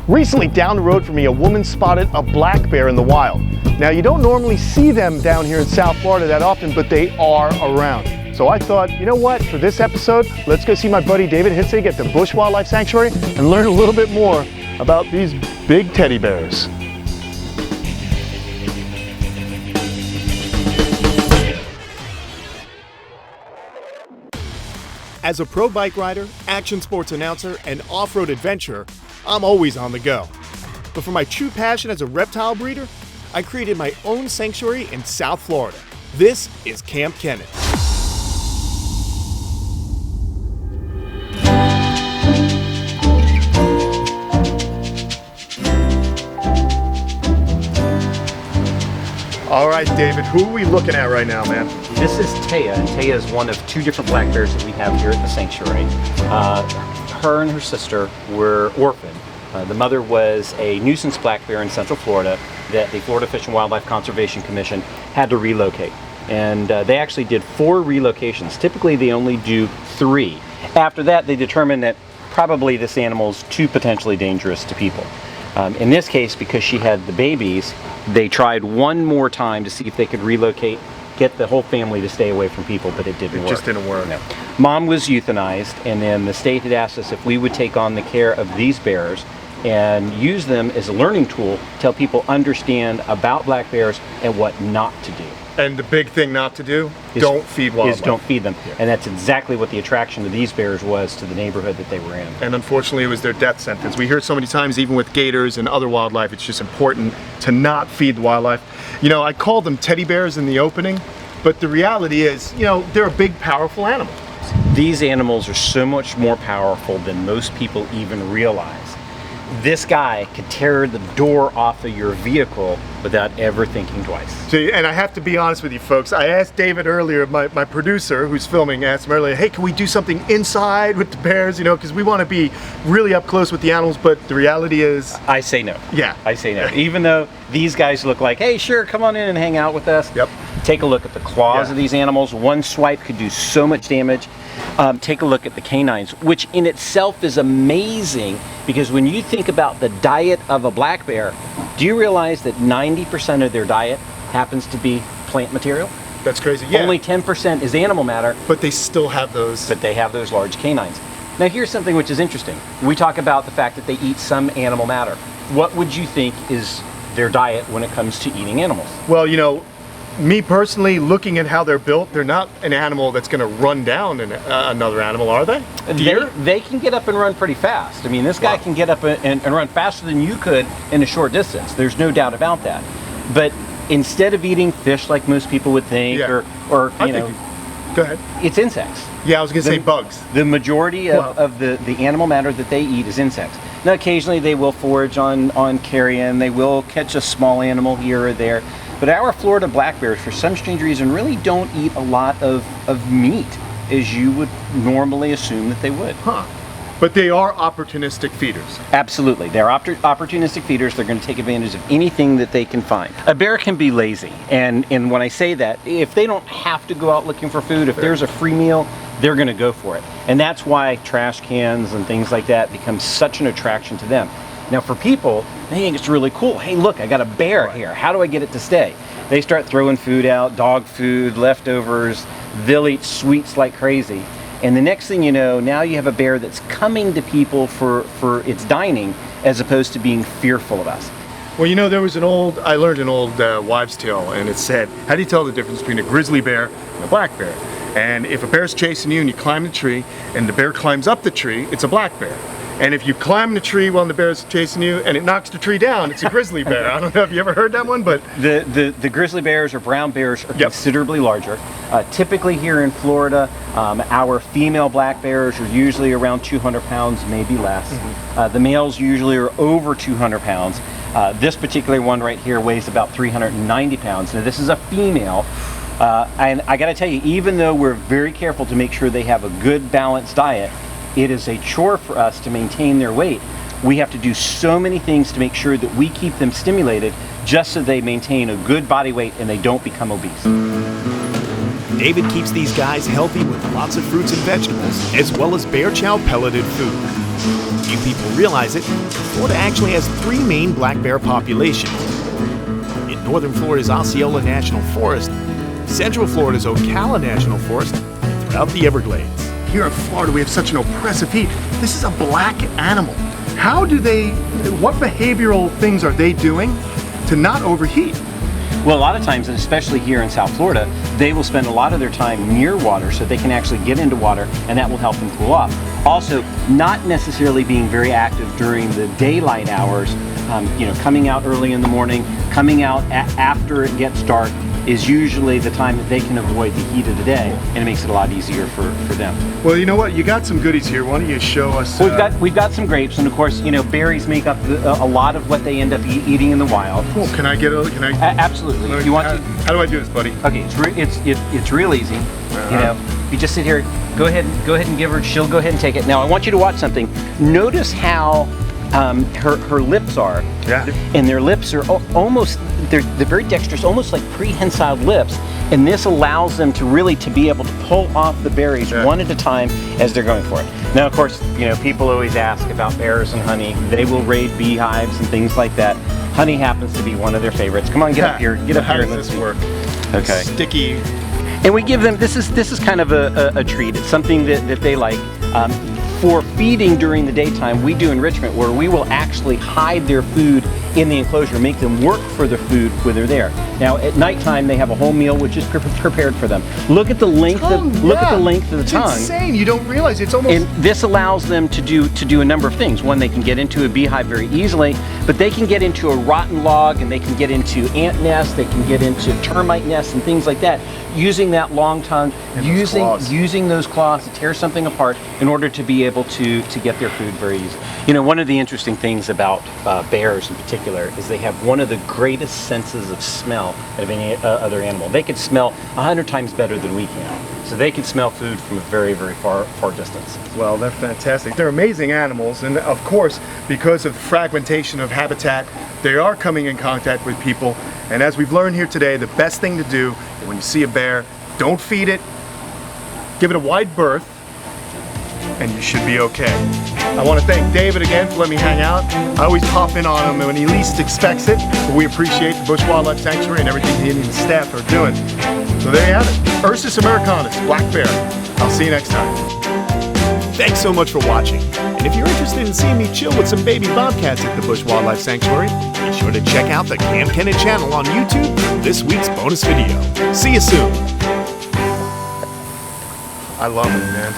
Recently, down the road from me, a woman spotted a black bear in the wild. Now, you don't normally see them down here in South Florida that often, but they are around. So I thought, you know what, for this episode, let's go see my buddy David Hitzig at the Busch Wildlife Sanctuary and learn a little bit more about these big teddy bears. As a pro bike rider, action sports announcer, and off-road adventurer, I'm always on the go. But for my true passion as a reptile breeder, I created my own sanctuary in South Florida. This is Kamp Kenan. All right, David, who are we looking at right now, man? This is Taya, and Taya is one of two different black bears that we have here at the sanctuary. Her and her sister were orphaned. The mother was a nuisance black bear in Central Florida that the Florida Fish and Wildlife Conservation Commission had to relocate. And they actually did 4 relocations. Typically, they only do 3. After that, they determined that probably this animal is too potentially dangerous to people. In this case, because she had the babies, they tried one more time to see if they could relocate, get the whole family to stay away from people, but it didn't work. It just didn't work. No. Mom was euthanized, and then the state had asked us if we would take on the care of these bears and use them as a learning tool to help people understand about black bears and what not to do. And the big thing not to do, don't feed wildlife. Don't feed them. Yeah. And that's exactly what the attraction of these bears was to the neighborhood that they were in. And unfortunately, it was their death sentence. We hear so many times, even with gators and other wildlife, it's just important to not feed the wildlife. You know, I called them teddy bears in the opening, but the reality is, you know, they're a big, powerful animal. These animals are so much more powerful than most people even realize. This guy could tear the door off of your vehicle without ever thinking twice. See, and I have to be honest with you folks, I asked David earlier, my producer who's filming, asked him earlier, hey, can we do something inside with the bears, you know, because we want to be really up close with the animals, but the reality is... I say no. Yeah. I say no. Even though these guys look like, hey, sure, come on in and hang out with us. Yep. Take a look at the claws of these animals. One swipe could do so much damage. Take a look at the canines, which in itself is amazing, because when you think about the diet of a black bear, do you realize that 90% of their diet happens to be plant material? That's crazy. Yeah. Only 10% is animal matter. But they still have those. But they have those large canines. Now here's something which is interesting. We talk about the fact that they eat some animal matter. What would you think is their diet when it comes to eating animals? Well, you know, me personally, looking at how they're built, they're not an animal that's going to run down another animal, are they? Deer? They can get up and run pretty fast. I mean, this guy can get up and run faster than you could in a short distance. There's no doubt about that. But instead of eating fish like most people would think, or you know, go ahead. It's insects. Yeah, I was going to say bugs. The majority of the animal matter that they eat is insects. Now, occasionally they will forage on carrion. They will catch a small animal here or there. But our Florida black bears, for some strange reason, really don't eat a lot of meat, as you would normally assume that they would. Huh. But they are opportunistic feeders. Absolutely. They're opportunistic feeders. They're going to take advantage of anything that they can find. A bear can be lazy. And when I say that, if they don't have to go out looking for food, if there's a free meal, they're going to go for it. And that's why trash cans and things like that become such an attraction to them. Now for people, they think it's really cool. Hey, look, I got a bear here. How do I get it to stay? They start throwing food out, dog food, leftovers. They'll eat sweets like crazy. And the next thing you know, now you have a bear that's coming to people for its dining, as opposed to being fearful of us. Well, you know, I learned an old wives' tale, and it said, how do you tell the difference between a grizzly bear and a black bear? And if a bear's chasing you and you climb the tree, and the bear climbs up the tree, it's a black bear. And if you climb the tree while the bear's chasing you and it knocks the tree down, it's a grizzly bear. I don't know if you ever heard that one, but... The grizzly bears or brown bears are considerably larger. Typically here in Florida, our female black bears are usually around 200 pounds, maybe less. Mm-hmm. The males usually are over 200 pounds. This particular one right here weighs about 390 pounds. Now this is a female. And I gotta tell you, even though we're very careful to make sure they have a good balanced diet, it is a chore for us to maintain their weight. We have to do so many things to make sure that we keep them stimulated just so they maintain a good body weight and they don't become obese. David keeps these guys healthy with lots of fruits and vegetables, as well as bear chow pelleted food. Few people realize it, Florida actually has 3 main black bear populations. In northern Florida's Osceola National Forest, central Florida's Ocala National Forest, and throughout the Everglades. Here in Florida, we have such an oppressive heat. This is a black animal. How do they, what behavioral things are they doing to not overheat? Well, a lot of times, and especially here in South Florida, they will spend a lot of their time near water so they can actually get into water, and that will help them cool off. Also, not necessarily being very active during the daylight hours, coming out early in the morning, coming out after it gets dark is usually the time that they can avoid the heat of the day, and it makes it a lot easier for them. Well, you know what? You got some goodies here. Why don't you show us? We've got some grapes, and of course, berries make up a lot of what they end up eating in the wild. Cool. Can I get a? Can I? Absolutely. You want to? How do I do this, buddy? Okay, it's real easy. You just sit here. Go ahead and give her. She'll go ahead and take it. Now I want you to watch something. Notice how her lips are. Yeah. And their lips are almost. They're very dexterous, almost like prehensile lips. And this allows them to really be able to pull off the berries one at a time as they're going for it. Now, of course, people always ask about bears and honey. They will raid beehives and things like that. Honey happens to be one of their favorites. Come on, get up here. Get up How here. does this work? Okay. Sticky. And we give them, this is kind of a treat. It's something that they like. For feeding during the daytime, we do enrichment where we will actually hide their food in the enclosure, make them work for their food when they're there. Now at nighttime they have a whole meal which is prepared for them. Look at the length of the tongue. It's insane. You don't realize it's almost. And this allows them to do a number of things. One, they can get into a beehive very easily, but they can get into a rotten log, and they can get into ant nests, they can get into termite nests and things like that, using that long tongue, using those claws to tear something apart in order to be able to get their food very easily. One of the interesting things about bears in particular is they have one of the greatest senses of smell of any other animal. They could smell 100 times better than we can. So they can smell food from a very, very far distance. Well, they're fantastic. They're amazing animals, and of course, because of fragmentation of habitat, they are coming in contact with people. And as we've learned here today, the best thing to do when you see a bear, don't feed it, give it a wide berth, and you should be okay. I want to thank David again for letting me hang out. I always pop in on him when he least expects it, but we appreciate the Busch Wildlife Sanctuary and everything he and his staff are doing. So there you have it, Ursus americanus, black bear. I'll see you next time. Thanks so much for watching. And if you're interested in seeing me chill with some baby bobcats at the Busch Wildlife Sanctuary, be sure to check out the Kamp Kenan channel on YouTube for this week's bonus video. See you soon. I love him, man.